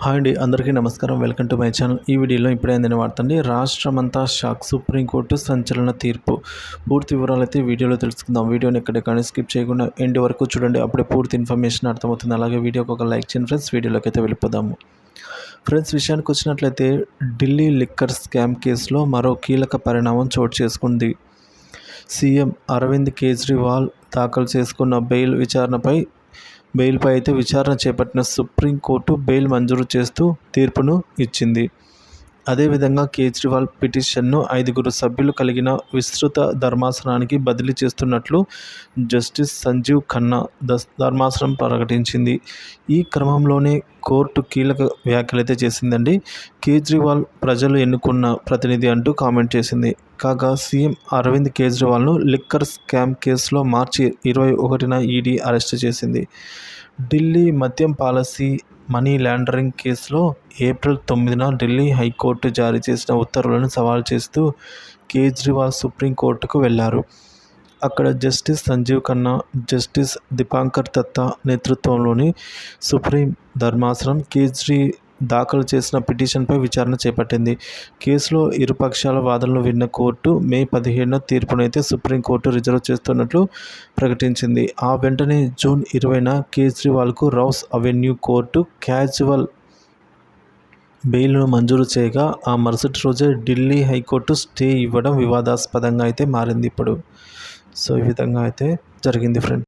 Hi అండి, అందరికీ నమస్కారం. Welcome to my channel. ఈ వీడియోలో ఇప్పుడే అందిన వార్తండి. రాష్ట్రమంతా షాక్, సుప్రీంకోర్టు సంచలన తీర్పు. పూర్తి వివరాలు అయితే వీడియోలో తెలుసుకుందాం. వీడియోని ఎక్కడికైనా స్కిప్ చేయకుండా ఎండ్ వరకు చూడండి, అప్పుడే పూర్తి ఇన్ఫర్మేషన్ అర్థమవుతుంది. అలాగే వీడియోకి ఒక లైక్ చేయండి ఫ్రెండ్స్. వీడియోలోకి అయితే వెళ్ళిపోదాము ఫ్రెండ్స్. విషయానికి వచ్చినట్లయితే ఢిల్లీ లిక్కర్ స్కామ్ కేసులో మరో కీలక పరిణామం చోటు చేసుకుంది. సీఎం అరవింద్ కేజ్రీవాల్ దాఖలు చేసుకున్న బెయిల్పై అయితే విచారణ చేపట్టిన సుప్రీంకోర్టు బెయిల్ మంజూరు చేస్తూ తీర్పును ఇచ్చింది. అదేవిధంగా కేజ్రీవాల్ పిటిషన్ను 5 సభ్యులు కలిగిన విస్తృత ధర్మాసనానికి బదిలీ చేస్తున్నట్లు జస్టిస్ సంజీవ్ ఖన్నా ధర్మాసనం ప్రకటించింది. ఈ క్రమంలోనే కోర్టు కీలక వ్యాఖ్యలైతే చేసిందండి. కేజ్రీవాల్ ప్రజలు ఎన్నుకున్న ప్రతినిధి అంటూ కామెంట్ చేసింది. కాగా సీఎం అరవింద్ కేజ్రీవాల్ను లిక్కర్ స్కామ్ కేసులో మార్చి 21న ఈడీ అరెస్టు చేసింది. ఢిల్లీ మద్యం పాలసీ, మనీ లాండరింగ్ కేసులో ఏప్రిల్ 9న ఢిల్లీ హైకోర్టు జారీ చేసిన ఉత్తర్వులను సవాల్ చేస్తూ కేజ్రీవాల్ సుప్రీంకోర్టుకు వెళ్లారు. అక్కడ జస్టిస్ సంజీవ్ ఖన్నా, జస్టిస్ దీపాంకర్ దత్తా నేతృత్వంలోని సుప్రీం ధర్మాసనం కేజ్రీ దాఖలు చేసిన పిటిషన్పై విచారణ చేపట్టింది. కేసులో ఇరుపక్షాల వాదనలు విన్న కోర్టు మే 17న తీర్పునైతే సుప్రీంకోర్టు రిజర్వ్ చేస్తున్నట్లు ప్రకటించింది. ఆ వెంటనే జూన్ 20న కేజ్రీవాల్కు రౌస్ అవెన్యూ కోర్టు క్యాజువల్ బెయిల్ను మంజూరు చేయగా, ఆ మరుసటి రోజే ఢిల్లీ హైకోర్టు స్టే ఇవ్వడం వివాదాస్పదంగా అయితే మారింది ఇప్పుడు. సో ఈ విధంగా అయితే జరిగింది ఫ్రెండ్.